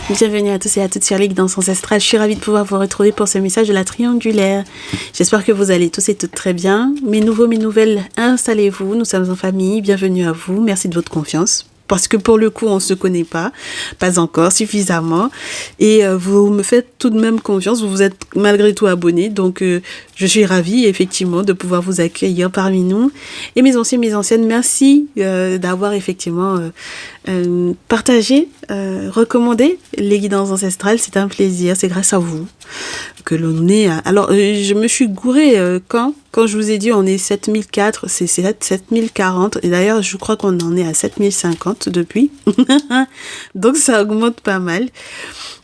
Bienvenue à tous et à toutes sur les guidances ancestrales. Je suis ravie de pouvoir vous retrouver pour ce message de la triangulaire. J'espère que vous allez tous et toutes très bien. Mes nouveaux, mes nouvelles, installez-vous. Nous sommes en famille. Bienvenue à vous. Merci de votre confiance. Parce que pour le coup, on ne se connaît pas encore suffisamment. Et vous me faites tout de même confiance. Vous êtes malgré tout abonnés. Donc, je suis ravie, effectivement, de pouvoir vous accueillir parmi nous. Et mes anciens, mes anciennes, merci d'avoir effectivement partagé, recommandé les guidances ancestrales. C'est un plaisir. C'est grâce à vous que l'on est... Alors, je me suis gourée quand je vous ai dit on est 7004, c'est 7040. Et d'ailleurs, je crois qu'on en est à 7050 depuis. Donc, ça augmente pas mal.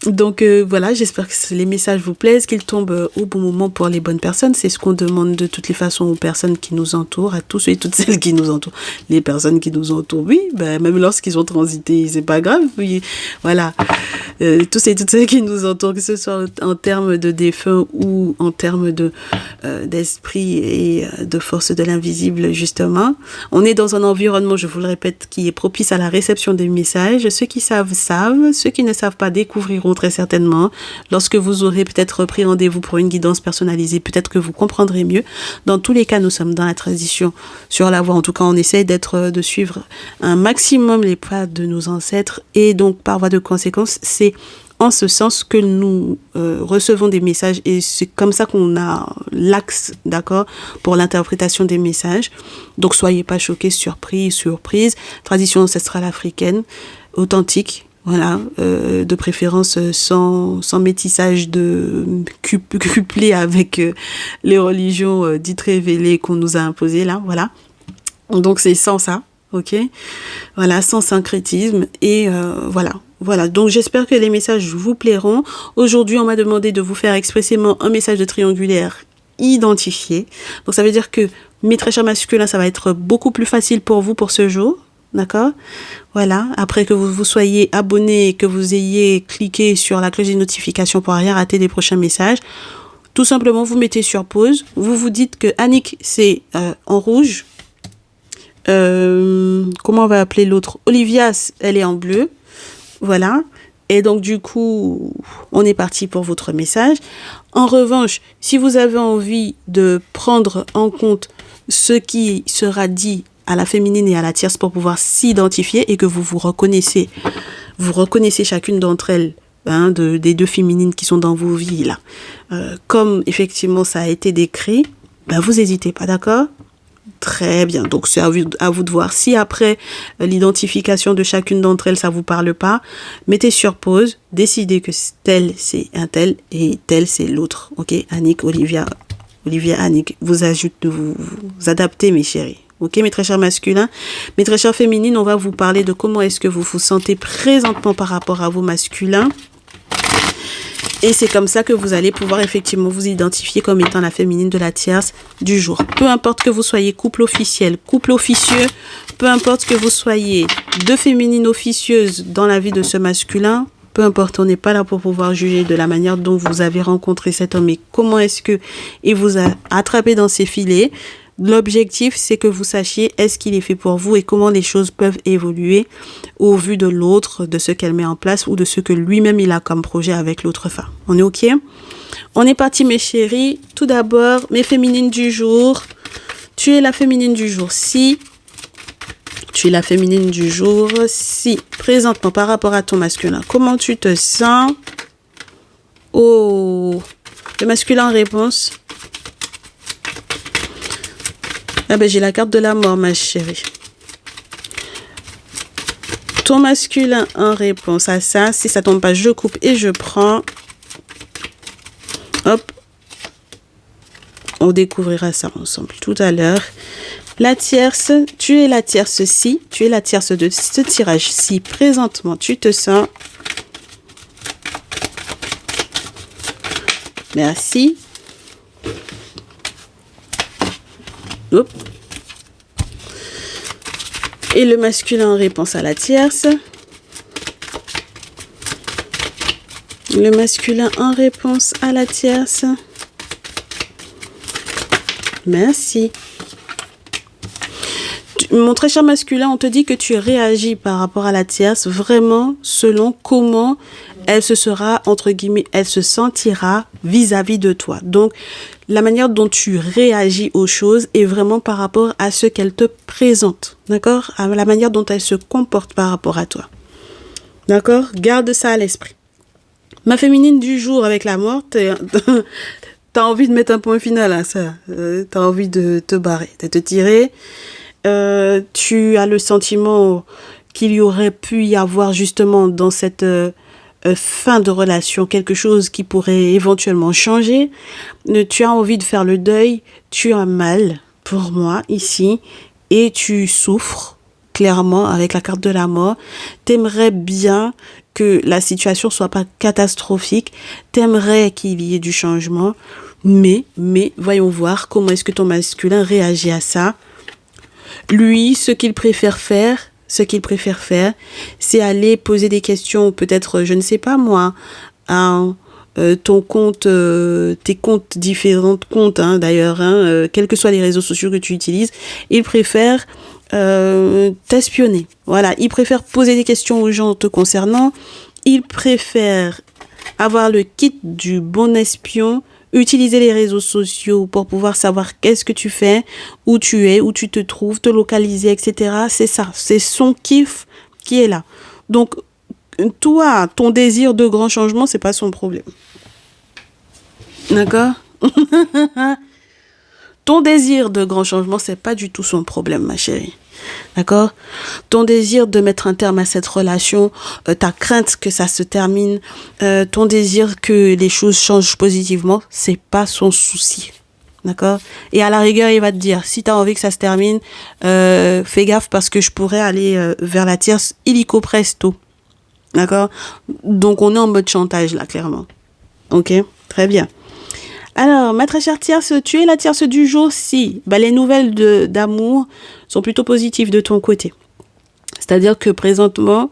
Donc voilà, j'espère que les messages vous plaisent, qu'ils tombent au bon moment pour les bonnes personnes. C'est ce qu'on demande de toutes les façons aux personnes qui nous entourent, à tous ceux et toutes celles qui nous entourent. Les personnes qui nous entourent, oui, même lorsqu'ils ont transité, c'est pas grave. Oui, voilà, tous et toutes celles qui nous entourent, que ce soit en termes de défunts ou en termes d'esprit et de force de l'invisible, justement. On est dans un environnement, je vous le répète, qui est propice à la réception des messages. Ceux qui savent, savent. Ceux qui ne savent pas découvriront très certainement. Lorsque vous aurez peut-être pris rendez-vous pour une guidance personnalisée, peut-être que vous comprendrez mieux. Dans tous les cas, nous sommes dans la transition sur la voie. En tout cas, on essaie de suivre un maximum les pas de nos ancêtres. Et donc, par voie de conséquence, c'est en ce sens que nous recevons des messages et c'est comme ça qu'on a l'axe, d'accord, pour l'interprétation des messages. Donc, soyez pas choqués, surprise. Tradition ancestrale africaine, authentique. Voilà, de préférence sans métissage couplé avec les religions dites révélées qu'on nous a imposées là, voilà. Donc c'est sans ça, ok. Voilà, sans syncrétisme et voilà. Donc j'espère que les messages vous plairont. Aujourd'hui, on m'a demandé de vous faire expressément un message de triangulaire identifié. Donc ça veut dire que mes très chers masculins, ça va être beaucoup plus facile pour vous pour ce jour. D'accord? Voilà. Après que vous soyez abonné et que vous ayez cliqué sur la cloche des notifications pour rien rater des prochains messages, tout simplement, vous mettez sur pause. Vous vous dites que Annick, c'est en rouge. Comment on va appeler l'autre? Olivia, elle est en bleu. Voilà. Et donc, du coup, on est parti pour votre message. En revanche, si vous avez envie de prendre en compte ce qui sera dit à la féminine et à la tierce pour pouvoir s'identifier et que vous reconnaissez chacune d'entre elles, des deux féminines qui sont dans vos vies là, comme effectivement ça a été décrit, vous n'hésitez pas, d'accord? Très bien, donc c'est à vous de voir. Si après l'identification de chacune d'entre elles ça vous parle pas, mettez sur pause, décidez que tel c'est un tel et tel c'est l'autre, ok? Annick, Olivia, Annick, vous adaptez mes chéris. Ok, mes très chers masculins, mes très chères féminines, on va vous parler de comment est-ce que vous vous sentez présentement par rapport à vos masculins. Et c'est comme ça que vous allez pouvoir effectivement vous identifier comme étant la féminine de la tierce du jour. Peu importe que vous soyez couple officiel, couple officieux, peu importe que vous soyez deux féminines officieuses dans la vie de ce masculin, peu importe, on n'est pas là pour pouvoir juger de la manière dont vous avez rencontré cet homme et comment est-ce que il vous a attrapé dans ses filets. L'objectif, c'est que vous sachiez est-ce qu'il est fait pour vous et comment les choses peuvent évoluer au vu de l'autre, de ce qu'elle met en place ou de ce que lui-même il a comme projet avec l'autre femme. On est ok? On est parti mes chéris. Tout d'abord, mes féminines du jour. Tu es la féminine du jour. Si présentement par rapport à ton masculin, comment tu te sens? Oh, le masculin en réponse. J'ai la carte de la mort, ma chérie. Ton masculin en réponse à ça, si ça tombe pas, je coupe et je prends. Hop. On découvrira ça ensemble tout à l'heure. La tierce, tu es la tierce si, tu es la tierce de ce tirage si présentement tu te sens. Merci. Hop. Et le masculin en réponse à la tierce. Le masculin en réponse à la tierce. Merci. Mon très cher masculin, on te dit que tu réagis par rapport à la tierce vraiment selon comment elle se sera, entre guillemets, elle se sentira vis-à-vis de toi. Donc, la manière dont tu réagis aux choses est vraiment par rapport à ce qu'elle te présente. D'accord? À la manière dont elle se comporte par rapport à toi. D'accord? Garde ça à l'esprit. Ma féminine du jour avec la mort, t'as envie de mettre un point final à ça. T'as envie de te barrer, de te tirer. Tu as le sentiment qu'il y aurait pu y avoir justement dans cette fin de relation quelque chose qui pourrait éventuellement changer. Tu as envie de faire le deuil. Tu as mal, pour moi, ici. Et tu souffres, clairement, avec la carte de la mort. T'aimerais bien que la situation soit pas catastrophique. T'aimerais qu'il y ait du changement. Mais, voyons voir comment est-ce que ton masculin réagit à ça. Lui, ce qu'il préfère faire, c'est aller poser des questions, peut-être, je ne sais pas moi, à ton compte, tes comptes, différents comptes, hein, d'ailleurs, hein, quels que soient les réseaux sociaux que tu utilises, il préfère t'espionner. Voilà, il préfère poser des questions aux gens te concernant, il préfère avoir le kit du bon espion, utiliser les réseaux sociaux pour pouvoir savoir qu'est-ce que tu fais, où tu es, où tu te trouves, te localiser, etc. C'est ça, c'est son kiff qui est là. Donc, toi, ton désir de grand changement, c'est pas son problème. D'accord? Ton désir de grand changement, c'est pas du tout son problème, ma chérie. D'accord? Ton désir de mettre un terme à cette relation, ta crainte que ça se termine, ton désir que les choses changent positivement, c'est pas son souci. D'accord? Et à la rigueur, il va te dire, si tu as envie que ça se termine, fais gaffe parce que je pourrais aller vers la tierce illico presto. D'accord? Donc, on est en mode chantage, là, clairement. Ok? Très bien. Alors, ma très chère tierce, tu es la tierce du jour si les nouvelles d'amour sont plutôt positives de ton côté. C'est-à-dire que présentement,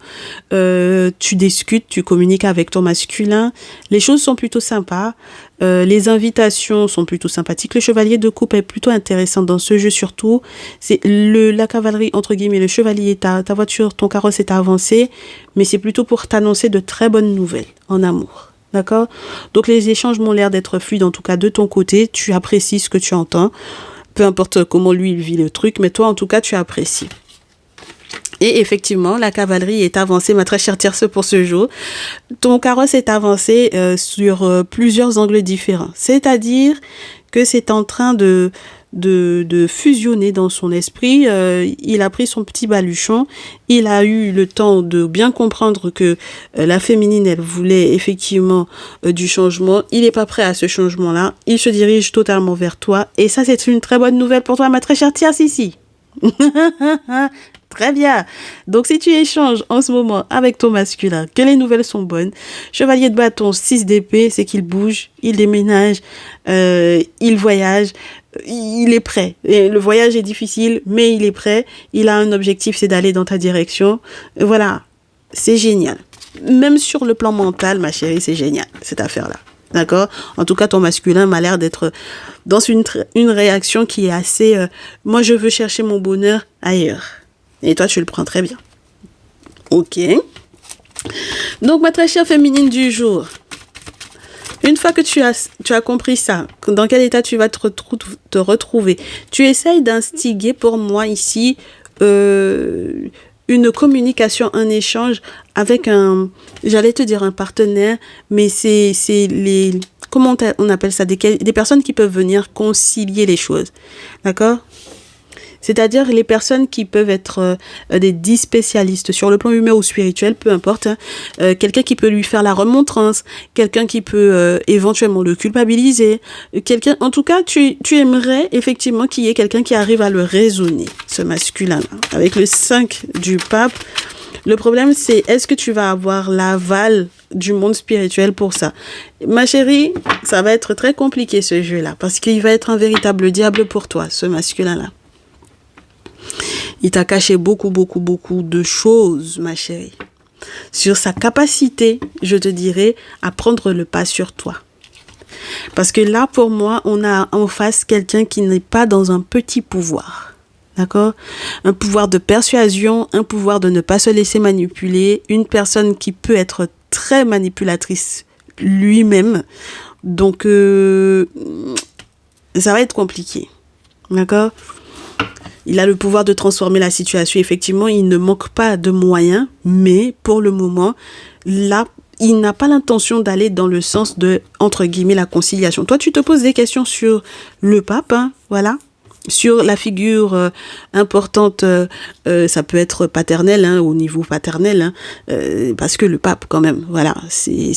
tu discutes, tu communiques avec ton masculin. Les choses sont plutôt sympas. Les invitations sont plutôt sympathiques. Le chevalier de coupe est plutôt intéressant dans ce jeu surtout. C'est la cavalerie, entre guillemets, le chevalier, ta voiture, ton carrosse est avancé. Mais c'est plutôt pour t'annoncer de très bonnes nouvelles en amour. D'accord? Donc, les échanges m'ont l'air d'être fluides, en tout cas de ton côté. Tu apprécies ce que tu entends. Peu importe comment lui, il vit le truc, mais toi, en tout cas, tu apprécies. Et effectivement, la cavalerie est avancée, ma très chère tierce, pour ce jour. Ton carrosse est avancé sur plusieurs angles différents. C'est-à-dire que c'est en train de fusionner dans son esprit. Il a pris son petit baluchon. Il a eu le temps de bien comprendre que la féminine, elle voulait effectivement du changement. Il n'est pas prêt à ce changement-là. Il se dirige totalement vers toi. Et ça, c'est une très bonne nouvelle pour toi, ma très chère tierce, ici. Très bien. Donc, si tu échanges en ce moment avec ton masculin, que les nouvelles sont bonnes, chevalier de bâton, 6 d'épée, c'est qu'il bouge, il déménage, il voyage, il est prêt. Et le voyage est difficile, mais il est prêt. Il a un objectif, c'est d'aller dans ta direction. Voilà, c'est génial. Même sur le plan mental, ma chérie, c'est génial, cette affaire-là. D'accord? En tout cas, ton masculin m'a l'air d'être dans une réaction qui est assez... moi, je veux chercher mon bonheur ailleurs. Et toi, tu le prends très bien. Ok. Donc, ma très chère féminine du jour, une fois que tu as compris ça, dans quel état tu vas te retrouver, tu essayes d'instiguer pour moi ici une communication, un échange avec j'allais te dire un partenaire, mais c'est les... Comment on appelle ça? Des personnes qui peuvent venir concilier les choses. D'accord? C'est-à-dire les personnes qui peuvent être des dits spécialistes sur le plan humain ou spirituel, peu importe. Quelqu'un qui peut lui faire la remontrance, quelqu'un qui peut éventuellement le culpabiliser. En tout cas, tu aimerais effectivement qu'il y ait quelqu'un qui arrive à le raisonner, ce masculin-là. Avec le 5 du pape, le problème c'est est-ce que tu vas avoir l'aval du monde spirituel pour ça? Ma chérie, ça va être très compliqué ce jeu-là, parce qu'il va être un véritable diable pour toi, ce masculin-là. Il t'a caché beaucoup de choses, ma chérie. Sur sa capacité, je te dirais, à prendre le pas sur toi. Parce que là, pour moi, on a en face quelqu'un qui n'est pas dans un petit pouvoir. d'accord? Un pouvoir de persuasion, un pouvoir de ne pas se laisser manipuler, une personne qui peut être très manipulatrice lui-même. Donc, ça va être compliqué, d'accord? Il a le pouvoir de transformer la situation. Effectivement, il ne manque pas de moyens, mais pour le moment, là, il n'a pas l'intention d'aller dans le sens de, entre guillemets, la conciliation. Toi, tu te poses des questions sur le pape, hein, voilà. Sur la figure importante, ça peut être paternel, hein, au niveau paternel, hein, parce que le pape, quand même, voilà, c'est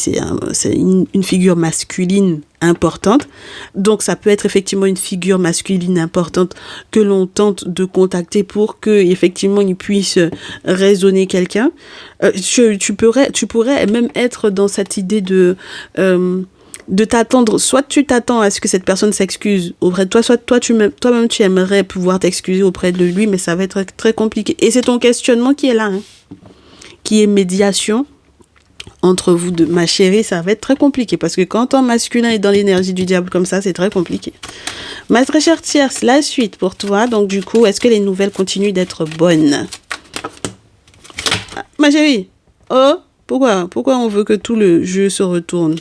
une figure masculine importante. Donc, ça peut être effectivement une figure masculine importante que l'on tente de contacter pour que, effectivement, il puisse raisonner quelqu'un. Tu pourrais même être dans cette idée de t'attendre, soit tu t'attends à ce que cette personne s'excuse auprès de toi, soit toi-même tu aimerais pouvoir t'excuser auprès de lui, mais ça va être très compliqué. Et c'est ton questionnement qui est là, hein, qui est médiation entre vous deux. Ma chérie, ça va être très compliqué, parce que quand ton masculin est dans l'énergie du diable comme ça, c'est très compliqué. Ma très chère tierce, la suite pour toi, donc du coup, est-ce que les nouvelles continuent d'être bonnes? Ah, ma chérie, oh, pourquoi on veut que tout le jeu se retourne?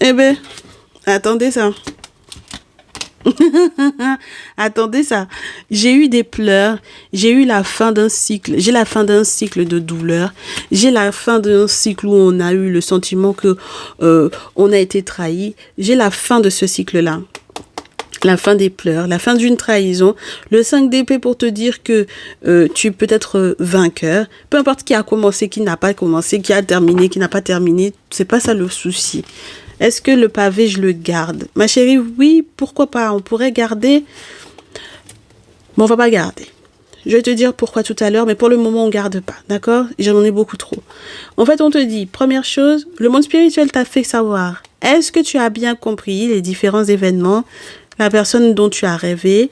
Eh ben, attendez ça. Attendez ça. J'ai eu des pleurs, j'ai eu la fin d'un cycle, j'ai la fin d'un cycle de douleur, j'ai la fin d'un cycle où on a eu le sentiment que on a été trahi, j'ai la fin de ce cycle-là. La fin des pleurs, la fin d'une trahison, le 5 d'épée pour te dire que tu peux être vainqueur, peu importe qui a commencé, qui n'a pas commencé, qui a terminé, qui n'a pas terminé, c'est pas ça le souci. Est-ce que le pavé, je le garde? Ma chérie, oui, pourquoi pas? On pourrait garder, mais on va pas garder. Je vais te dire pourquoi tout à l'heure, mais pour le moment, on garde pas, d'accord? J'en ai beaucoup trop. En fait, on te dit, première chose, le monde spirituel t'a fait savoir. Est-ce que tu as bien compris les différents événements, la personne dont tu as rêvé?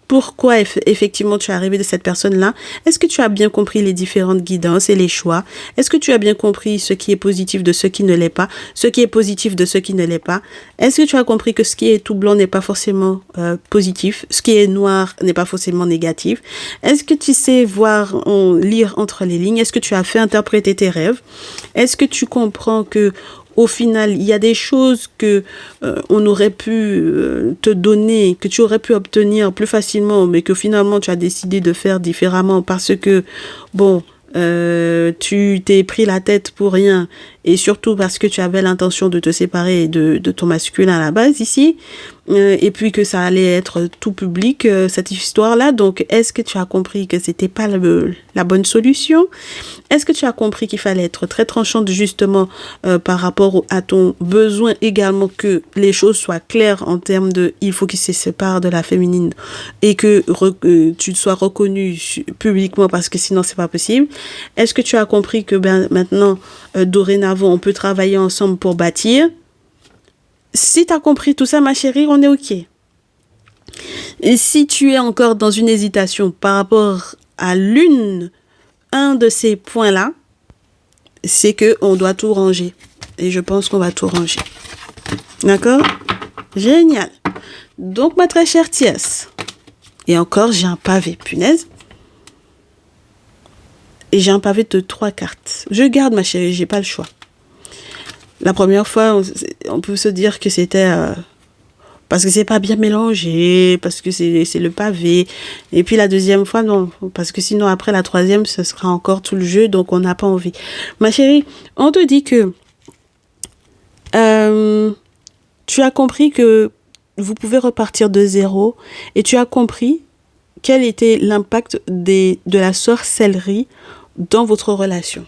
Pourquoi effectivement tu es rêvé de cette personne-là? Est-ce que tu as bien compris les différentes guidances et les choix? Est-ce que tu as bien compris ce qui est positif de ce qui ne l'est pas? Ce qui est positif de ce qui ne l'est pas? Est-ce que tu as compris que ce qui est tout blanc n'est pas forcément positif? Ce qui est noir n'est pas forcément négatif? Est-ce que tu sais lire entre les lignes? Est-ce que tu as fait interpréter tes rêves? Est-ce que tu comprends que au final, il y a des choses que on aurait pu te donner, que tu aurais pu obtenir plus facilement, mais que finalement tu as décidé de faire différemment parce que, bon, tu t'es pris la tête pour rien, et surtout parce que tu avais l'intention de te séparer de ton masculin à la base ici, et puis que ça allait être tout public, cette histoire-là. Donc, est-ce que tu as compris que c'était pas la bonne solution? Est-ce que tu as compris qu'il fallait être très tranchante justement par rapport à ton besoin également que les choses soient claires en termes de il faut qu'il se sépare de la féminine et que tu sois reconnue publiquement parce que sinon c'est pas possible? Est-ce que tu as compris que maintenant, dorénavant, on peut travailler ensemble pour bâtir? Si tu as compris tout ça, ma chérie, on est OK. Et si tu es encore dans une hésitation par rapport à un de ces points-là, c'est qu'on doit tout ranger. Et je pense qu'on va tout ranger. D'accord? Génial. Donc, ma très chère Thiès. Et encore, j'ai un pavé, punaise. Et j'ai un pavé de 3 cartes. Je garde, ma chérie, j'ai pas le choix. La première fois, on peut se dire que c'était parce que c'est pas bien mélangé, parce que c'est le pavé. Et puis la deuxième fois, non, parce que sinon après la troisième, ce sera encore tout le jeu, donc on n'a pas envie. Ma chérie, on te dit que tu as compris que vous pouvez repartir de zéro, et tu as compris quel était l'impact de la sorcellerie dans votre relation.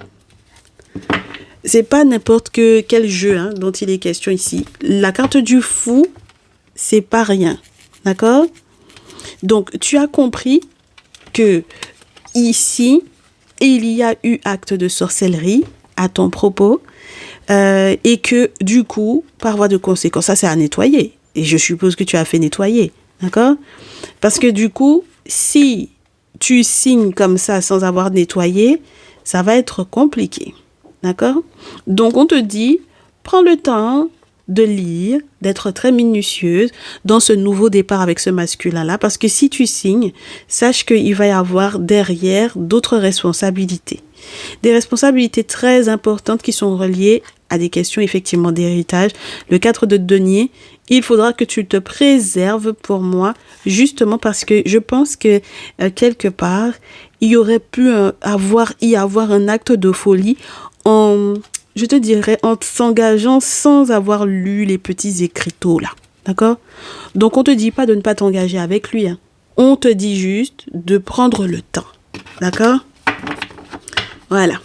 C'est pas n'importe quel jeu dont il est question ici. La carte du fou, c'est pas rien. D'accord? Donc, tu as compris que ici, il y a eu acte de sorcellerie à ton propos et que du coup, par voie de conséquence, ça c'est à nettoyer. Et je suppose que tu as fait nettoyer. D'accord? Parce que du coup, si tu signes comme ça sans avoir nettoyé, ça va être compliqué. D'accord? Donc, on te dit, prends le temps de lire, d'être très minutieuse dans ce nouveau départ avec ce masculin-là, parce que si tu signes, sache qu'il va y avoir derrière d'autres responsabilités. Des responsabilités très importantes qui sont reliées à des questions effectivement d'héritage. Le 4 de denier, il faudra que tu te préserves pour moi, justement parce que je pense que quelque part, il y aurait pu y avoir un acte de folie je te dirais, en s'engageant sans avoir lu les petits écriteaux là. D'accord? Donc, on ne te dit pas de ne pas t'engager avec lui. Hein. On te dit juste de prendre le temps. D'accord? Voilà.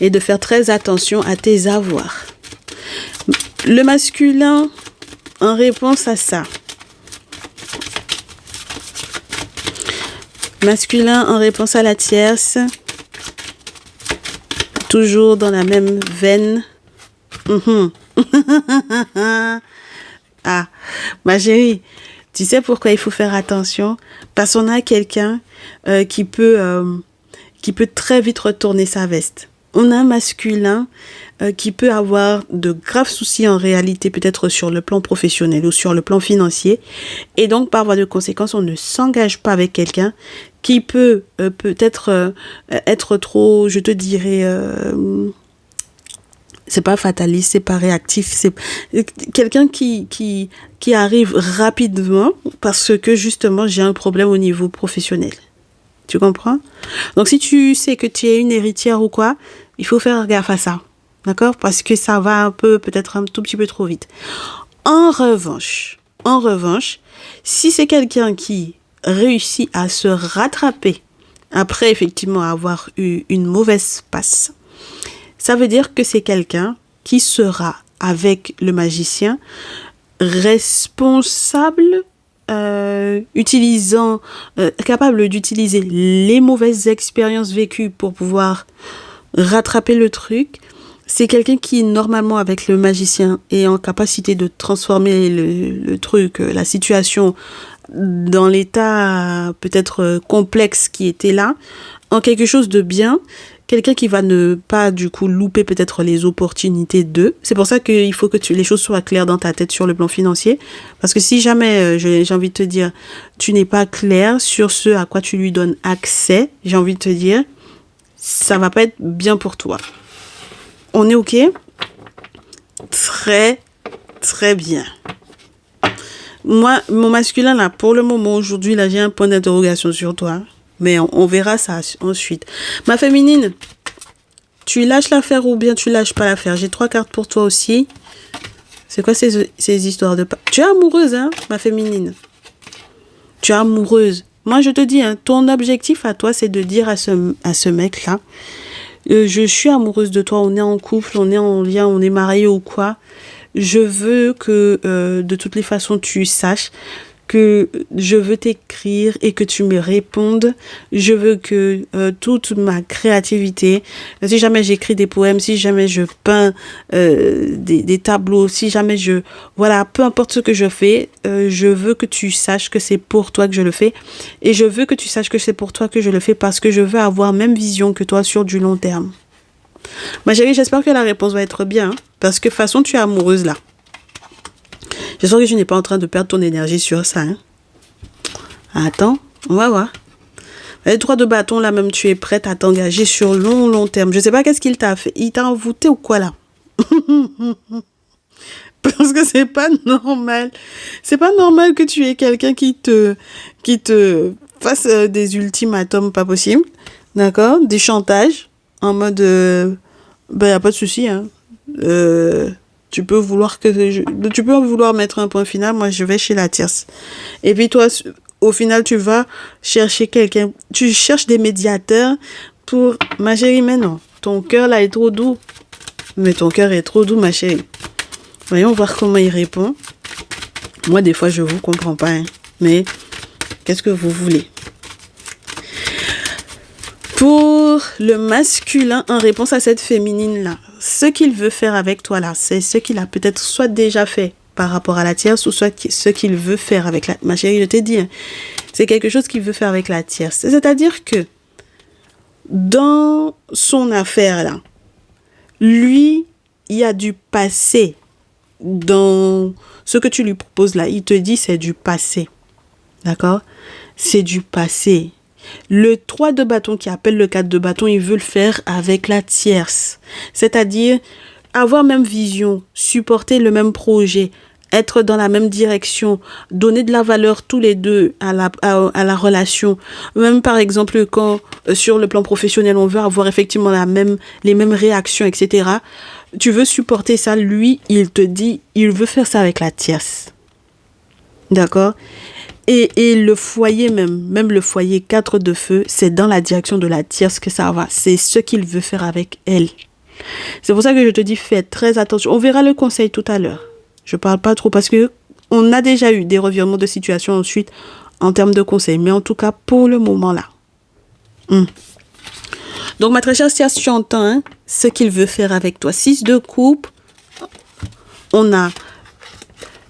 Et de faire très attention à tes avoirs. Le masculin, en réponse à ça. Masculin, en réponse à la tierce. Toujours dans la même veine. Ah, ma chérie, tu sais pourquoi il faut faire attention? Parce qu'on a quelqu'un qui peut très vite retourner sa veste. On a un masculin qui peut avoir de graves soucis en réalité, peut-être sur le plan professionnel ou sur le plan financier. Et donc, par voie de conséquence, on ne s'engage pas avec quelqu'un qui peut peut-être être trop, je te dirais, c'est pas fataliste, c'est pas réactif, c'est quelqu'un qui arrive rapidement parce que justement j'ai un problème au niveau professionnel. Tu comprends? Donc si tu sais que tu es une héritière ou quoi, il faut faire gaffe à ça. D'accord? Parce que ça va peut-être un tout petit peu trop vite. En revanche, si c'est quelqu'un qui réussit à se rattraper après effectivement avoir eu une mauvaise passe, ça veut dire que c'est quelqu'un qui sera avec le magicien responsable, capable d'utiliser les mauvaises expériences vécues pour pouvoir rattraper le truc. C'est quelqu'un qui, normalement, avec le magicien, est en capacité de transformer le truc, la situation, dans l'état peut-être complexe qui était là, en quelque chose de bien. Quelqu'un qui va ne pas, du coup, louper peut-être les opportunités d'eux. C'est pour ça qu'il faut que les choses soient claires dans ta tête sur le plan financier. Parce que si jamais, j'ai envie de te dire, tu n'es pas clair sur ce à quoi tu lui donnes accès, j'ai envie de te dire, ça va pas être bien pour toi. On est OK? Très, très bien. Moi, mon masculin, là, pour le moment, aujourd'hui, là, j'ai un point d'interrogation sur toi. Mais on verra ça ensuite. Ma féminine, tu lâches l'affaire ou bien tu lâches pas l'affaire? J'ai 3 cartes pour toi aussi. C'est quoi ces histoires de... Tu es amoureuse, hein, ma féminine? Tu es amoureuse. Moi, je te dis, hein, ton objectif à toi, c'est de dire à ce mec-là, je suis amoureuse de toi, on est en couple, on est en lien, on est mariés ou quoi. Je veux que, de toutes les façons, tu saches que je veux t'écrire et que tu me répondes. Je veux que toute ma créativité, si jamais j'écris des poèmes, si jamais je peins des tableaux, si jamais voilà, peu importe ce que je fais, je veux que tu saches que c'est pour toi que je le fais. Et je veux que tu saches que c'est pour toi que je le fais parce que je veux avoir même vision que toi sur du long terme. Ma chérie, j'espère que la réponse va être bien, hein, parce que de toute façon, tu es amoureuse là. J'espère que tu n'es pas en train de perdre ton énergie sur ça. Hein. Attends, on va voir. Les 3 de bâton, là même, tu es prête à t'engager sur long terme. Je ne sais pas qu'est-ce qu'il t'a fait. Il t'a envoûté ou quoi là? Parce que c'est pas normal. C'est pas normal que tu aies quelqu'un qui te fasse des ultimatums pas possible. D'accord? Des chantages. En mode, y a pas de souci, hein. Tu peux vouloir mettre un point final, moi je vais chez la tierce. Et puis toi, au final, tu vas chercher quelqu'un, tu cherches des médiateurs pour... Ma chérie, mais non, ton cœur là est trop doux. Mais ton cœur est trop doux, ma chérie. Voyons voir comment il répond. Moi, des fois, je vous comprends pas, hein. Mais qu'est-ce que vous voulez? Pour le masculin, en réponse à cette féminine-là, ce qu'il veut faire avec toi là, c'est ce qu'il a peut-être soit déjà fait par rapport à la tierce ou soit ce qu'il veut faire avec la... Ma chérie, je t'ai dit, hein, c'est quelque chose qu'il veut faire avec la tierce. C'est-à-dire que dans son affaire là, lui, il y a du passé dans ce que tu lui proposes là, il te dit c'est du passé. D'accord? C'est du passé. Le 3 de bâton qui appelle le 4 de bâton, il veut le faire avec la tierce. C'est-à-dire avoir même vision, supporter le même projet, être dans la même direction, donner de la valeur tous les deux à la relation. Même par exemple, quand sur le plan professionnel, on veut avoir effectivement les mêmes réactions, etc. Tu veux supporter ça, lui, il te dit, il veut faire ça avec la tierce. D'accord? Et le foyer même le foyer 4 de feu, c'est dans la direction de la tierce que ça va. C'est ce qu'il veut faire avec elle. C'est pour ça que je te dis, fais très attention. On verra le conseil tout à l'heure. Je parle pas trop parce que on a déjà eu des revirements de situation ensuite en termes de conseils. Mais en tout cas, pour le moment là. Donc, ma très chère Tierce, tu entends ce qu'il veut faire avec toi. 6 de coupe. On a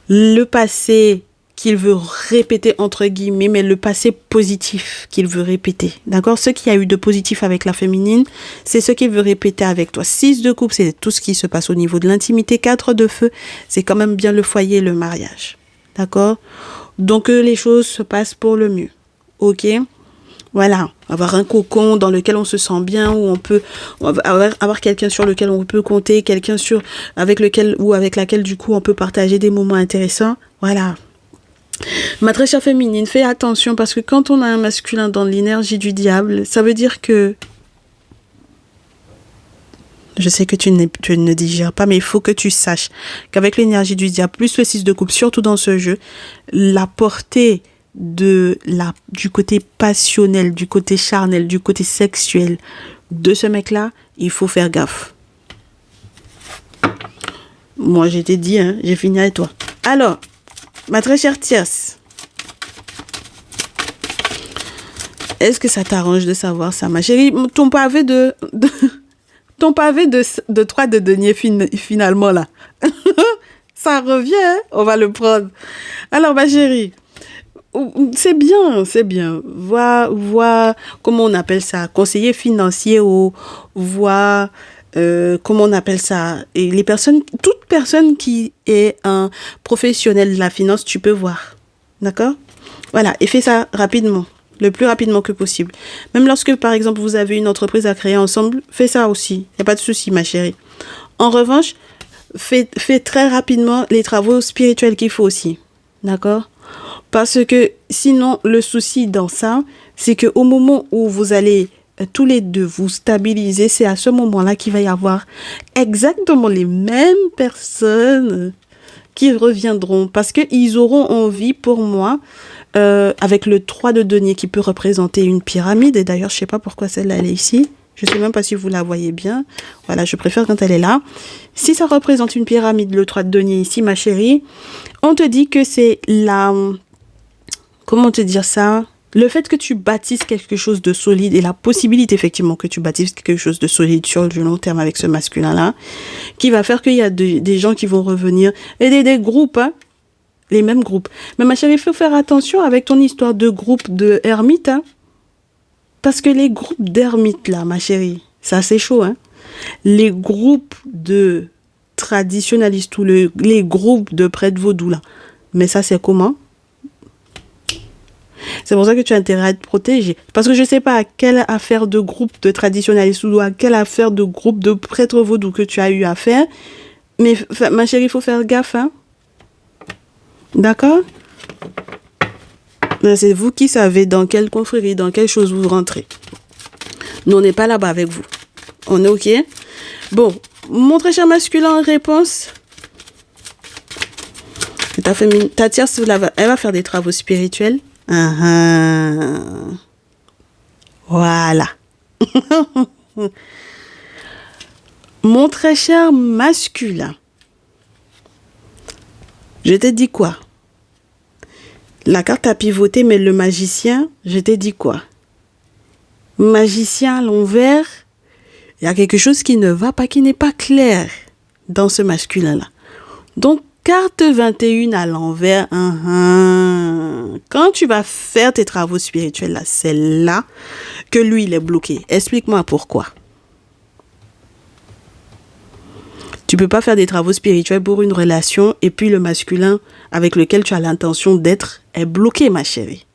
le passé qu'il veut répéter entre guillemets, mais le passé positif qu'il veut répéter. D'accord? Ce qu'il y a eu de positif avec la féminine, c'est ce qu'il veut répéter avec toi. 6 de coupe, c'est tout ce qui se passe au niveau de l'intimité. 4 de feu, c'est quand même bien le foyer et le mariage. D'accord? Donc, les choses se passent pour le mieux. Ok? Voilà, avoir un cocon dans lequel on se sent bien, où on peut avoir quelqu'un sur lequel on peut compter, quelqu'un avec lequel ou avec laquelle du coup on peut partager des moments intéressants. Voilà. Ma très chère féminine, fais attention parce que quand on a un masculin dans l'énergie du diable, ça veut dire que je sais que tu ne digères pas, mais il faut que tu saches qu'avec l'énergie du diable, plus le 6 de coupe, surtout dans ce jeu, la portée du côté passionnel, du côté charnel, du côté sexuel de ce mec-là, il faut faire gaffe. Moi, j'ai dit, j'ai fini avec toi. Alors, ma très chère Tierce, est-ce que ça t'arrange de savoir ça, ma chérie? Ton pavé de 3 de denier finalement là. Ça revient, on va le prendre. Alors, ma chérie, c'est bien. Vois, comment on appelle ça, conseiller financier ou voir, comment on appelle ça, et toute personne qui est un professionnel de la finance, tu peux voir. D'accord? Voilà, et fais ça rapidement, le plus rapidement que possible. Même lorsque, par exemple, vous avez une entreprise à créer ensemble, fais ça aussi. Il n'y a pas de souci, ma chérie. En revanche, fais très rapidement les travaux spirituels qu'il faut aussi. D'accord? Parce que sinon, le souci dans ça, c'est qu'au moment où vous allez tous les deux vous stabiliser, c'est à ce moment-là qu'il va y avoir exactement les mêmes personnes qui reviendront. Parce qu'ils auront envie, pour moi, avec le 3 de denier qui peut représenter une pyramide. Et d'ailleurs, je ne sais pas pourquoi celle-là, elle est ici. Je ne sais même pas si vous la voyez bien. Voilà, je préfère quand elle est là. Si ça représente une pyramide, le 3 de denier ici, ma chérie, on te dit que c'est la... Comment te dire ça? Le fait que tu bâtisses quelque chose de solide et la possibilité effectivement que tu bâtisses quelque chose de solide sur du long terme avec ce masculin-là, qui va faire qu'il y a des gens qui vont revenir et des groupes, les mêmes groupes. Mais ma chérie, il faut faire attention avec ton histoire de groupe de ermites, parce que les groupes d'ermites là, ma chérie, ça c'est chaud, Les groupes de traditionalistes ou les groupes de prêtres vaudous là, mais ça c'est comment? C'est pour ça que tu as intérêt à être protégé. Parce que je ne sais pas à quelle affaire de groupe de traditionnalistes ou à quelle affaire de groupe de prêtres vaudous que tu as eu à faire. Mais ma chérie, il faut faire gaffe. D'accord? C'est vous qui savez dans quelle confrérie, dans quelle chose vous rentrez. Nous, on n'est pas là-bas avec vous. On est OK? Bon, mon très cher masculin en réponse. Ta tierce, elle va faire des travaux spirituels. Voilà. Mon très cher masculin, je t'ai dit quoi? La carte a pivoté, mais le magicien, je t'ai dit quoi? Magicien à l'envers, il y a quelque chose qui ne va pas, qui n'est pas clair dans ce masculin-là. Donc, carte 21 à l'envers, quand tu vas faire tes travaux spirituels, là, c'est là que lui, il est bloqué. Explique-moi pourquoi. Tu peux pas faire des travaux spirituels pour une relation et puis le masculin avec lequel tu as l'intention d'être est bloqué, ma chérie.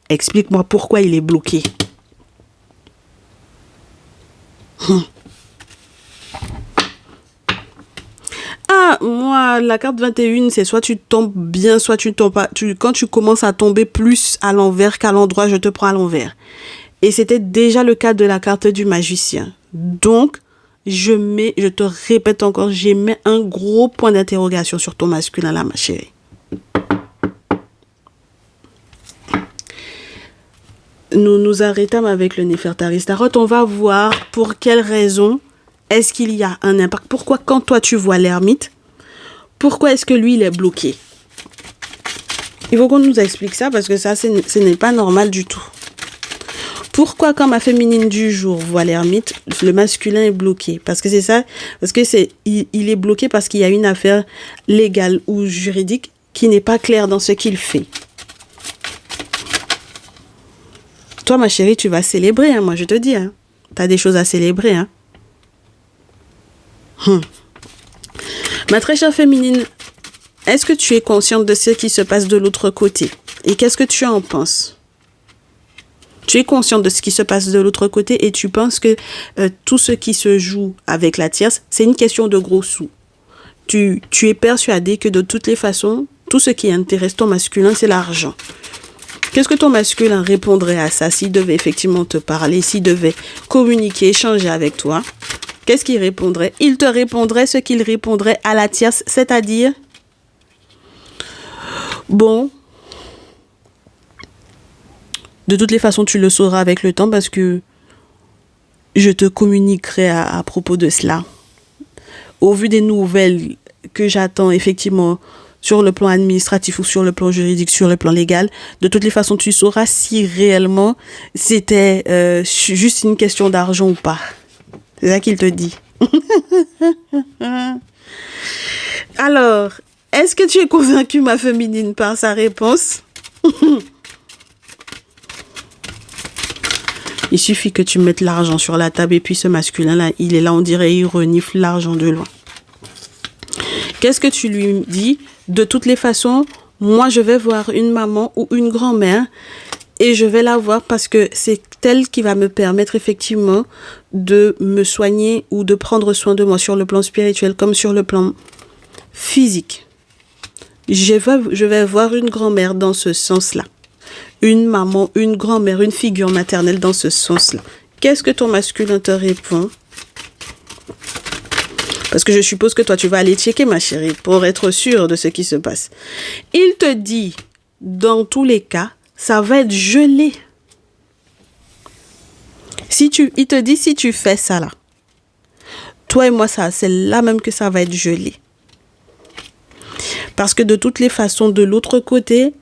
Explique-moi pourquoi il est bloqué. Ah, moi, la carte 21, c'est soit tu tombes bien, soit tu ne tombes pas. Quand tu commences à tomber plus à l'envers qu'à l'endroit, je te prends à l'envers. Et c'était déjà le cas de la carte du magicien. Donc, je te répète encore, j'ai mis un gros point d'interrogation sur ton masculin là, ma chérie. Nous nous arrêtons avec le Néfertari Tarot. On va voir pour quelle raison est-ce qu'il y a un impact. Pourquoi quand toi tu vois l'ermite, pourquoi est-ce que lui il est bloqué? Il faut qu'on nous explique ça parce que ça ce n'est pas normal du tout. Pourquoi quand ma féminine du jour voit l'ermite, le masculin est bloqué? Parce que c'est ça, parce que il est bloqué parce qu'il y a une affaire légale ou juridique qui n'est pas claire dans ce qu'il fait. Toi, ma chérie, tu vas célébrer, hein, moi je te dis. Hein. Tu as des choses à célébrer. Hein. Ma très chère féminine, est-ce que tu es consciente de ce qui se passe de l'autre côté? Et qu'est-ce que tu en penses? Tu es consciente de ce qui se passe de l'autre côté et tu penses que tout ce qui se joue avec la tierce, c'est une question de gros sous. Tu es persuadée que de toutes les façons, tout ce qui intéresse ton masculin, c'est l'argent. Qu'est-ce que ton masculin répondrait à ça s'il devait effectivement te parler, s'il devait communiquer, échanger avec toi? Qu'est-ce qu'il répondrait? Il te répondrait ce qu'il répondrait à la tierce, c'est-à-dire, bon, de toutes les façons, tu le sauras avec le temps parce que je te communiquerai à propos de cela. Au vu des nouvelles que j'attends effectivement sur le plan administratif ou sur le plan juridique, sur le plan légal, de toutes les façons, tu sauras si réellement c'était juste une question d'argent ou pas. C'est ça qu'il te dit. Alors, est-ce que tu es convaincue, ma féminine, par sa réponse? Il suffit que tu mettes l'argent sur la table et puis ce masculin-là, il est là, on dirait, il renifle l'argent de loin. Qu'est-ce que tu lui dis? De toutes les façons, moi, je vais voir une maman ou une grand-mère et je vais la voir parce que c'est elle qui va me permettre effectivement de me soigner ou de prendre soin de moi sur le plan spirituel comme sur le plan physique. Je vais voir une grand-mère dans ce sens-là. Une maman, une grand-mère, une figure maternelle dans ce sens-là. Qu'est-ce que ton masculin te répond? Parce que je suppose que toi, tu vas aller checker, ma chérie, pour être sûre de ce qui se passe. Il te dit, dans tous les cas, ça va être gelé. Il te dit, si tu fais ça là, toi et moi, c'est là même que ça va être gelé. Parce que de toutes les façons, de l'autre côté,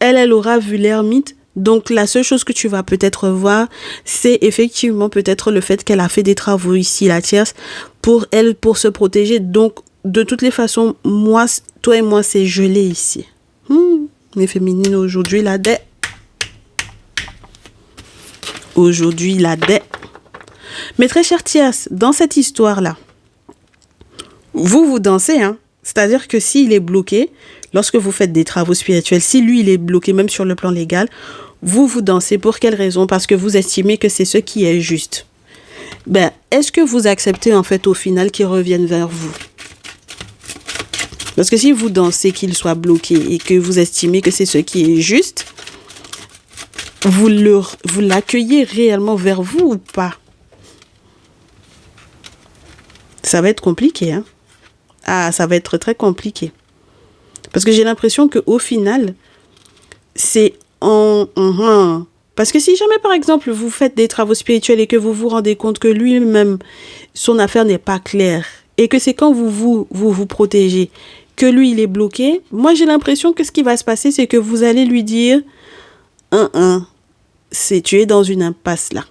elle aura vu l'ermite. Donc, la seule chose que tu vas peut-être voir, c'est effectivement peut-être le fait qu'elle a fait des travaux ici, la tierce, pour elle, pour se protéger. Donc, de toutes les façons, moi, toi et moi, c'est gelé ici. Les féminines, aujourd'hui, la dé. Aujourd'hui, la dé. Mais très chère tierce, dans cette histoire-là, vous dansez, hein. C'est-à-dire que s'il est bloqué, lorsque vous faites des travaux spirituels, si lui, il est bloqué même sur le plan légal, vous dansez. Pour quelle raison? Parce que vous estimez que c'est ce qui est juste. Est-ce que vous acceptez en fait au final qu'il revienne vers vous? Parce que si vous dansez qu'il soit bloqué et que vous estimez que c'est ce qui est juste, vous l'accueillez réellement vers vous ou pas? Ça va être compliqué, hein? Ah, ça va être très compliqué. Parce que j'ai l'impression qu'au final, c'est Parce que si jamais, par exemple, vous faites des travaux spirituels et que vous vous rendez compte que lui-même, son affaire n'est pas claire et que c'est quand vous protégez que lui, il est bloqué, moi, j'ai l'impression que ce qui va se passer, c'est que vous allez lui dire tu es dans une impasse là.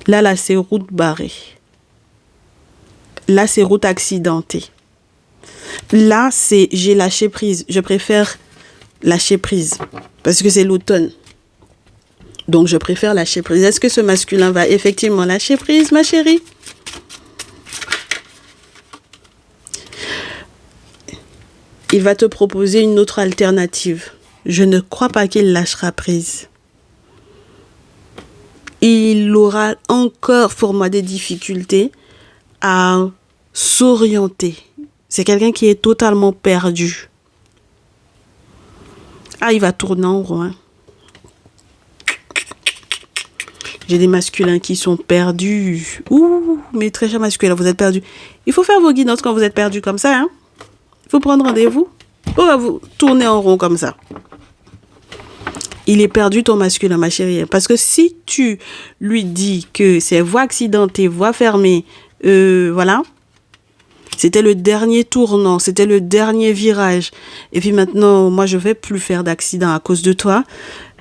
Là, c'est route barrée. Là, c'est route accidentée. Là, j'ai lâché prise. Je préfère lâcher prise parce que c'est l'automne. Donc, je préfère lâcher prise. Est-ce que ce masculin va effectivement lâcher prise, ma chérie? Il va te proposer une autre alternative. Je ne crois pas qu'il lâchera prise. Il aura encore pour moi des difficultés à s'orienter. C'est quelqu'un qui est totalement perdu. Ah, il va tourner en rond. Hein. J'ai des masculins qui sont perdus. Ouh, mes très chers masculins, vous êtes perdus. Il faut faire vos guidances quand vous êtes perdus comme ça. Hein. Il faut prendre rendez-vous. Pourquoi vous tournez en rond comme ça? Il est perdu ton masculin, ma chérie. Parce que si tu lui dis que c'est voie accidentée, voie fermée, voilà. C'était le dernier tournant, c'était le dernier virage. Et puis maintenant, moi, je vais plus faire d'accident à cause de toi.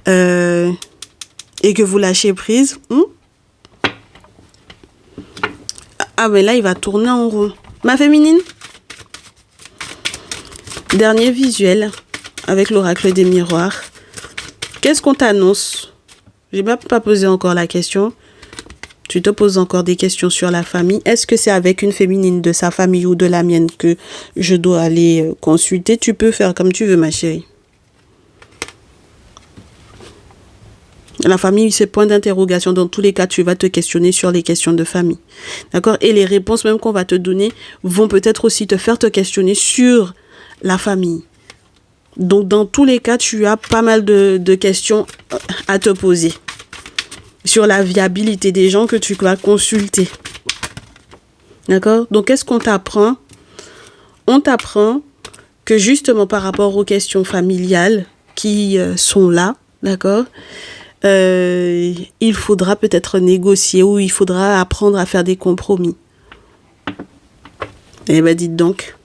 Et que vous lâchez prise. Ah, mais là, il va tourner en rond. Ma féminine. Dernier visuel avec l'oracle des miroirs. Qu'est-ce qu'on t'annonce? J'ai même pas posé encore la question. Tu te poses encore des questions sur la famille. Est-ce que c'est avec une féminine de sa famille ou de la mienne que je dois aller consulter? Tu peux faire comme tu veux, ma chérie. La famille, c'est point d'interrogation. Dans tous les cas, tu vas te questionner sur les questions de famille. D'accord? Et les réponses même qu'on va te donner vont peut-être aussi te faire te questionner sur la famille. Donc, dans tous les cas, tu as pas mal de questions à te poser sur la viabilité des gens que tu vas consulter. D'accord? Donc, qu'est-ce qu'on t'apprend? On t'apprend que justement par rapport aux questions familiales qui sont là, d'accord? Il faudra peut-être négocier ou il faudra apprendre à faire des compromis. Eh bien, dites donc,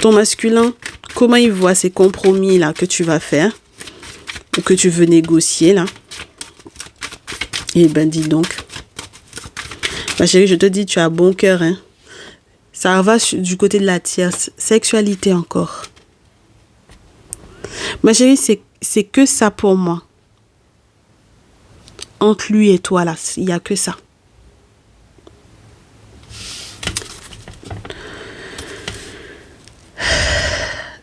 ton masculin, comment il voit ces compromis-là que tu vas faire ou que tu veux négocier, là? Eh bien, dis donc. Ma chérie, je te dis, tu as bon cœur, hein. Ça va du côté de la tierce. Sexualité encore. Ma chérie, c'est que ça pour moi. Entre lui et toi, là, il n'y a que ça.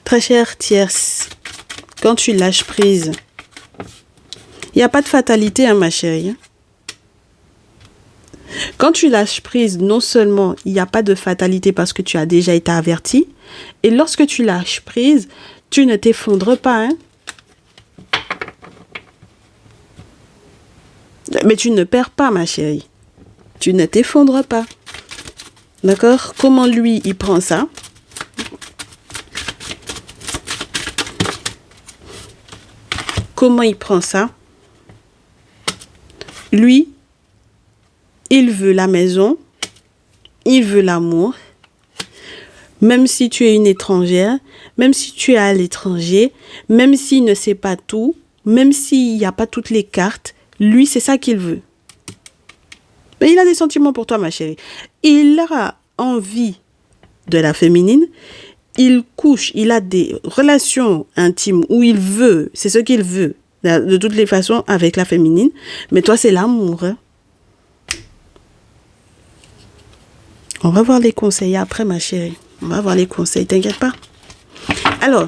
Très chère tierce, quand tu lâches prise, il n'y a pas de fatalité, hein, ma chérie. Quand tu lâches prise, non seulement il n'y a pas de fatalité parce que tu as déjà été averti, et lorsque tu lâches prise, tu ne t'effondres pas, hein. Mais tu ne perds pas, ma chérie. Tu ne t'effondres pas. D'accord? Comment lui, il prend ça? Comment il prend ça? Lui, il veut la maison, il veut l'amour. Même si tu es une étrangère, même si tu es à l'étranger, même s'il ne sait pas tout, même s'il n'y a pas toutes les cartes, lui, c'est ça qu'il veut. Mais il a des sentiments pour toi, ma chérie. Il a envie de la féminine. Il couche, il a des relations intimes où il veut, c'est ce qu'il veut, de toutes les façons, avec la féminine. Mais toi, c'est l'amour. Hein? On va voir les conseils après, ma chérie. On va voir les conseils, t'inquiète pas. Alors,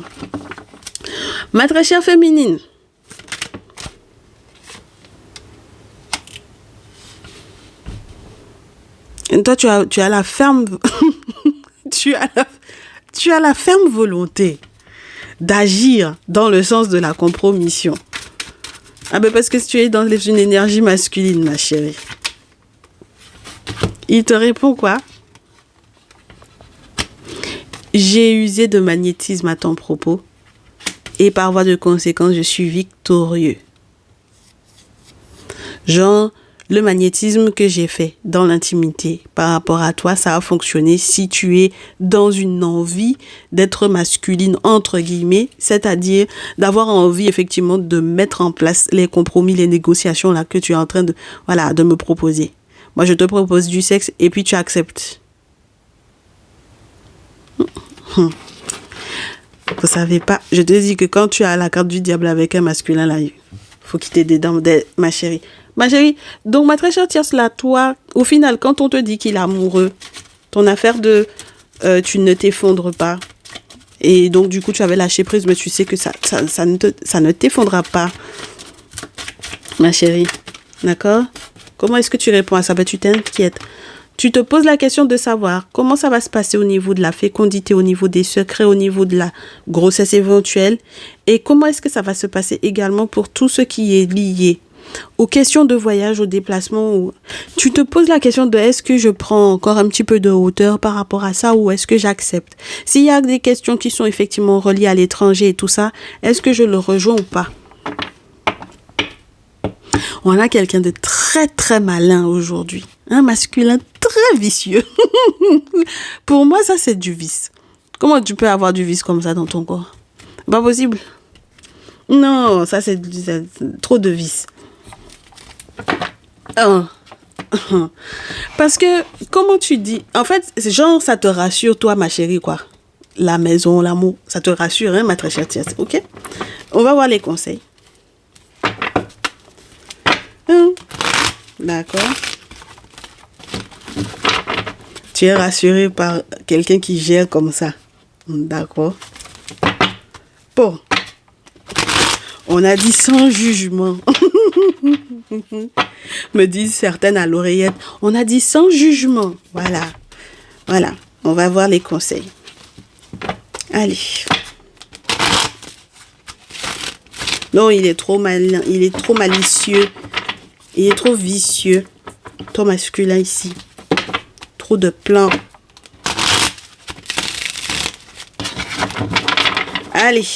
ma très chère féminine. Et toi, tu as la ferme... tu as la ferme volonté d'agir dans le sens de la compromission. Ah ben parce que tu es dans une énergie masculine, ma chérie. Il te répond quoi? J'ai usé de magnétisme à ton propos et par voie de conséquence, je suis victorieux. Genre, le magnétisme que j'ai fait dans l'intimité par rapport à toi, ça a fonctionné si tu es dans une envie d'être masculine, entre guillemets, c'est-à-dire d'avoir envie effectivement de mettre en place les compromis, les négociations là que tu es en train de me proposer. Moi, je te propose du sexe et puis tu acceptes. Vous savez pas, je te dis que quand tu as la carte du diable avec un masculin là, il faut qu'il t'ait des dents, ma chérie. Ma chérie, donc ma très chère tierce là, toi, au final, quand on te dit qu'il est amoureux, ton affaire de tu ne t'effondres pas, Et donc, du coup, tu avais lâché prise, mais tu sais que ça ne t'effondra pas, ma chérie. D'accord? Comment est-ce que tu réponds à ça? Ben, tu t'inquiètes. Tu te poses la question de savoir comment ça va se passer au niveau de la fécondité, au niveau des secrets, au niveau de la grossesse éventuelle. Et comment est-ce que ça va se passer également pour tout ce qui est lié aux questions de voyage, aux déplacements. Tu te poses la question de est-ce que je prends encore un petit peu de hauteur par rapport à ça ou est-ce que j'accepte? S'il y a des questions qui sont effectivement reliées à l'étranger et tout ça, est-ce que je le rejoins ou pas? On a quelqu'un de très très malin aujourd'hui. Un masculin très vicieux. Pour moi, ça c'est du vice. Comment tu peux avoir du vice comme ça dans ton corps? Pas possible. Non, ça c'est trop de vice. Oh. Parce que, comment tu dis? En fait, genre, ça te rassure, toi, ma chérie, quoi. La maison, l'amour, ça te rassure, hein, ma très chère Thias. Ok? On va voir les conseils. D'accord. Tu es rassuré par quelqu'un qui gère comme ça. D'accord. Bon. On a dit sans jugement. Me disent certaines à l'oreillette. On a dit sans jugement. Voilà. Voilà. On va voir les conseils. Allez. Non, il est trop malin. Il est trop malicieux. Il est trop vicieux. Ton masculin ici. Trop de plans. Allez.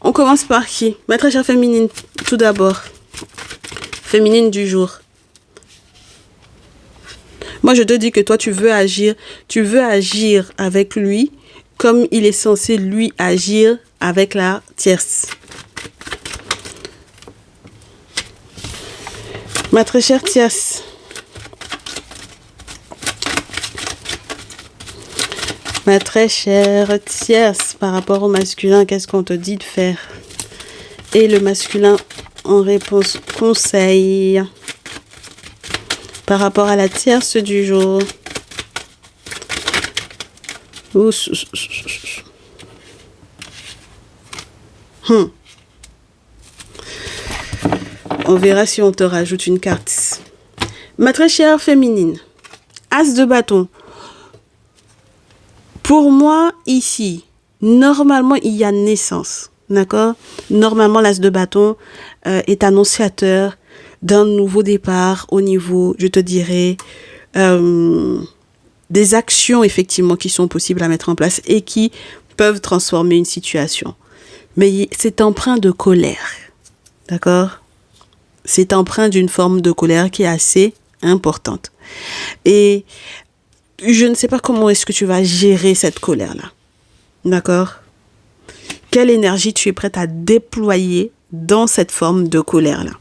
On commence par qui? Ma très chère féminine, tout d'abord. Féminine du jour. Moi, je te dis que toi, tu veux agir avec lui comme il est censé, lui, agir avec la tierce. Ma très chère tierce. Ma très chère tierce, par rapport au masculin, qu'est-ce qu'on te dit de faire? Et le masculin, en réponse, conseil. Par rapport à la tierce du jour. On verra si on te rajoute une carte. Ma très chère féminine, As de bâton. Pour moi, ici, normalement, il y a naissance. D'accord? Normalement, l'As de bâton est annonciateur d'un nouveau départ au niveau, je te dirais, des actions, effectivement, qui sont possibles à mettre en place et qui peuvent transformer une situation. Mais c'est empreint de colère. D'accord? C'est empreint d'une forme de colère qui est assez importante. Et je ne sais pas comment est-ce que tu vas gérer cette colère-là. D'accord? Quelle énergie tu es prête à déployer dans cette forme de colère-là?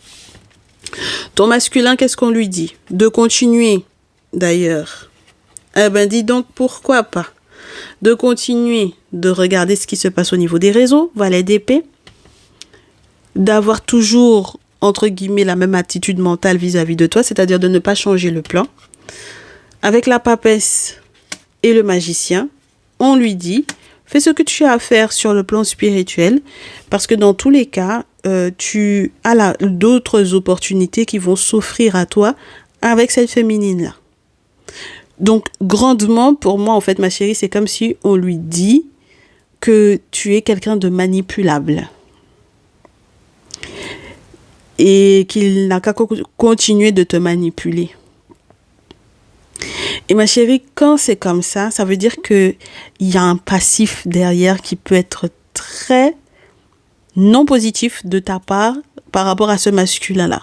Ton masculin, qu'est-ce qu'on lui dit? De continuer, d'ailleurs. Eh ben, dis donc, pourquoi pas? De continuer de regarder ce qui se passe au niveau des réseaux, valet d'épée. D'avoir toujours, entre guillemets, la même attitude mentale vis-à-vis de toi, c'est-à-dire de ne pas changer le plan. Avec la papesse et le magicien, on lui dit, fais ce que tu as à faire sur le plan spirituel, parce que dans tous les cas, tu as d'autres opportunités qui vont s'offrir à toi avec cette féminine-là. Donc, grandement, pour moi, en fait, ma chérie, c'est comme si on lui dit que tu es quelqu'un de manipulable. Et qu'il n'a qu'à continuer de te manipuler. Et ma chérie, quand c'est comme ça, ça veut dire qu'il y a un passif derrière qui peut être très non positif de ta part par rapport à ce masculin-là.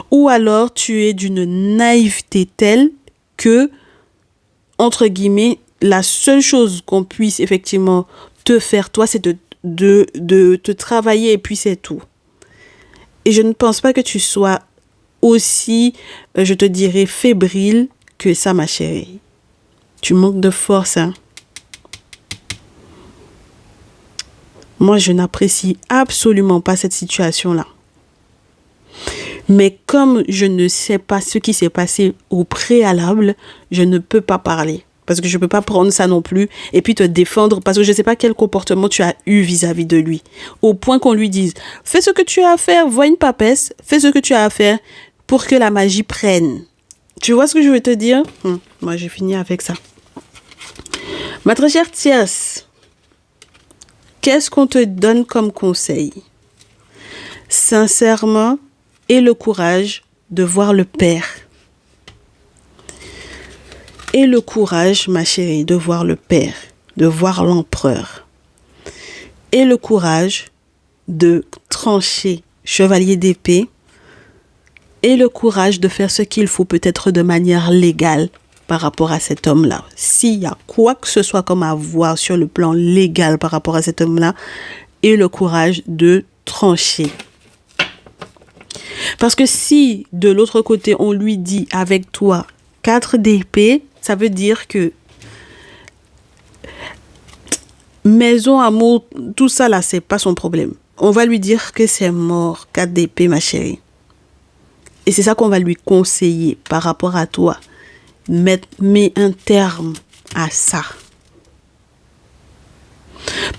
Ou alors, tu es d'une naïveté telle que, entre guillemets, la seule chose qu'on puisse effectivement te faire, toi, c'est de te travailler et puis c'est tout. Et je ne pense pas que tu sois aussi, je te dirais, fébrile que ça, ma chérie. Tu manques de force, hein. Moi, je n'apprécie absolument pas cette situation-là. Mais comme je ne sais pas ce qui s'est passé au préalable, je ne peux pas parler. Parce que je ne peux pas prendre ça non plus et puis te défendre parce que je ne sais pas quel comportement tu as eu vis-à-vis de lui. Au point qu'on lui dise, fais ce que tu as à faire, vois une papesse, fais ce que tu as à faire pour que la magie prenne. Tu vois ce que je veux te dire? Moi, j'ai fini avec ça. Ma très chère tierce, qu'est-ce qu'on te donne comme conseil? Sincèrement, aie le courage de voir le Père. Aie le courage, ma chérie, de voir le Père, de voir l'Empereur. Aie le courage de trancher, chevalier d'épée. Aie le courage de faire ce qu'il faut, peut-être de manière légale, par rapport à cet homme-là. S'il y a quoi que ce soit comme à voir sur le plan légal par rapport à cet homme-là, aie le courage de trancher. Parce que si, de l'autre côté, on lui dit avec toi 4 d'épée, ça veut dire que maison, amour, tout ça là, c'est pas son problème. On va lui dire que c'est mort, 4 d'épée, ma chérie. Et c'est ça qu'on va lui conseiller par rapport à toi. Mets un terme à ça.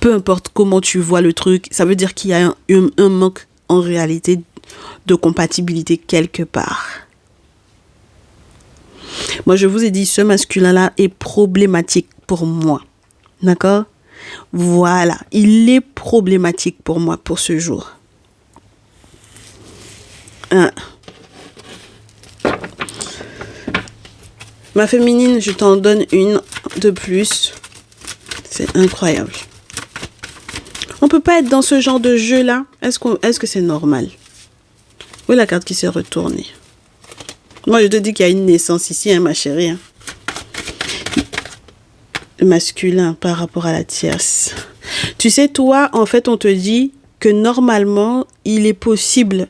Peu importe comment tu vois le truc, ça veut dire qu'il y a un manque en réalité de compatibilité quelque part. Moi, je vous ai dit, ce masculin-là est problématique pour moi. D'accord? Voilà, il est problématique pour moi pour ce jour. Ma féminine, je t'en donne une de plus. C'est incroyable. On peut pas être dans ce genre de jeu-là. Est-ce que c'est normal? Où est la carte qui s'est retournée? Moi, je te dis qu'il y a une naissance ici, hein, ma chérie. Hein. Le masculin par rapport à la tierce. Tu sais, toi, en fait, on te dit que normalement, il est possible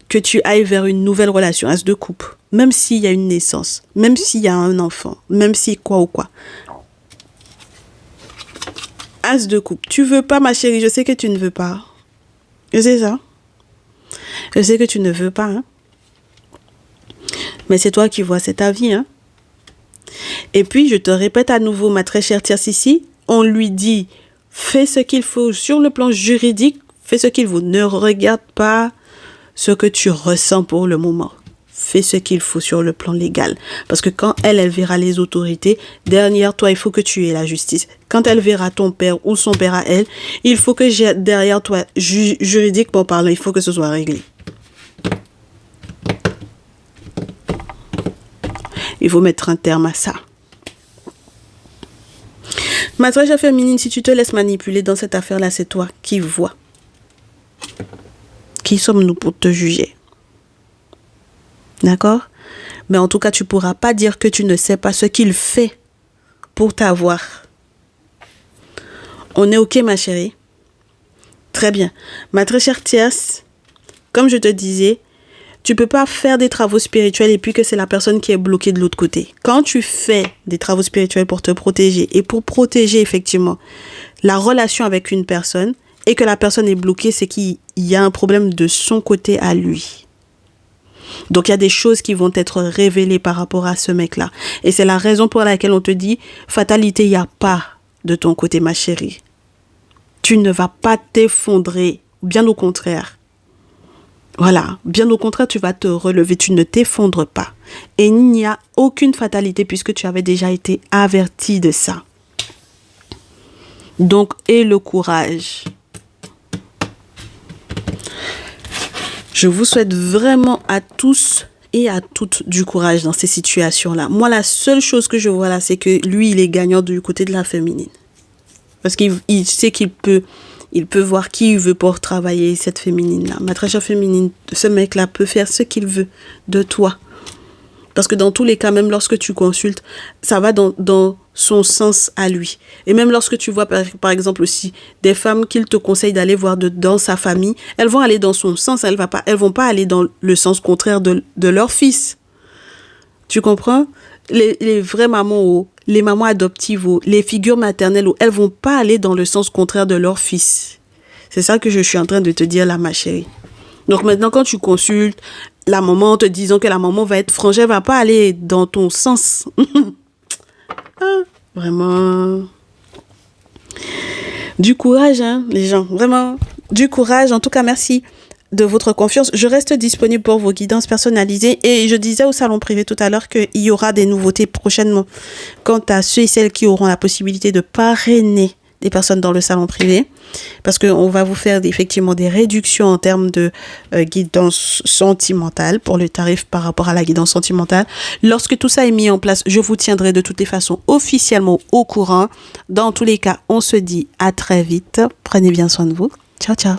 que tu ailles vers une nouvelle relation, as de coupe. Même s'il y a une naissance, même s'il y a un enfant, même si quoi ou quoi. As de coupe. Tu veux pas, ma chérie, je sais que tu ne veux pas. Je sais ça. Je sais que tu ne veux pas, hein. Mais c'est toi qui vois, c'est ta vie, hein. Et puis, je te répète à nouveau, ma très chère tierce ici, on lui dit, fais ce qu'il faut sur le plan juridique, fais ce qu'il faut. Ne regarde pas ce que tu ressens pour le moment. Fais ce qu'il faut sur le plan légal. Parce que quand elle verra les autorités, derrière toi, il faut que tu aies la justice. Quand elle verra ton père ou son père à elle, il faut que derrière toi, juridiquement parlant, il faut que ce soit réglé. Il faut mettre un terme à ça. Ma très chère féminine, si tu te laisses manipuler dans cette affaire-là, c'est toi qui vois. Qui sommes-nous pour te juger? D'accord? Mais en tout cas, tu ne pourras pas dire que tu ne sais pas ce qu'il fait pour t'avoir. On est OK, ma chérie? Très bien. Ma très chère tierce, comme je te disais, tu ne peux pas faire des travaux spirituels et puis que c'est la personne qui est bloquée de l'autre côté. Quand tu fais des travaux spirituels pour te protéger et pour protéger effectivement la relation avec une personne et que la personne est bloquée, c'est qu'il y a un problème de son côté à lui. Donc, il y a des choses qui vont être révélées par rapport à ce mec-là. Et c'est la raison pour laquelle on te dit, fatalité, il n'y a pas de ton côté, ma chérie. Tu ne vas pas t'effondrer, bien au contraire. Voilà, bien au contraire, tu vas te relever, tu ne t'effondres pas. Et il n'y a aucune fatalité puisque tu avais déjà été averti de ça. Donc, aie le courage. Je vous souhaite vraiment à tous et à toutes du courage dans ces situations-là. Moi, la seule chose que je vois là, c'est que lui, il est gagnant du côté de la féminine. Parce qu'il sait qu'il peut voir qui il veut pour travailler cette féminine-là. Ma très chère féminine, ce mec-là peut faire ce qu'il veut de toi. Parce que dans tous les cas, même lorsque tu consultes, ça va dans son sens à lui. Et même lorsque tu vois, par exemple aussi, des femmes qu'il te conseille d'aller voir dans sa famille, elles vont aller dans son sens, elles vont pas aller dans le sens contraire de leur fils. Tu comprends? Les vraies mamans, les mamans adoptives, les figures maternelles, elles vont pas aller dans le sens contraire de leur fils. C'est ça que je suis en train de te dire là, ma chérie. Donc maintenant, quand tu consultes la maman en te disant que la maman va être franche, elle va pas aller dans ton sens. Vraiment du courage, hein, les gens. Vraiment du courage. En tout cas, merci de votre confiance. Je reste disponible pour vos guidances personnalisées et je disais au salon privé tout à l'heure qu'il y aura des nouveautés prochainement quant à ceux et celles qui auront la possibilité de parrainer des personnes dans le salon privé, parce qu'on va vous faire effectivement des réductions en termes de guidance sentimentale pour le tarif par rapport à la guidance sentimentale. Lorsque tout ça est mis en place, je vous tiendrai de toutes les façons officiellement au courant. Dans tous les cas, on se dit à très vite. Prenez bien soin de vous. Ciao, ciao.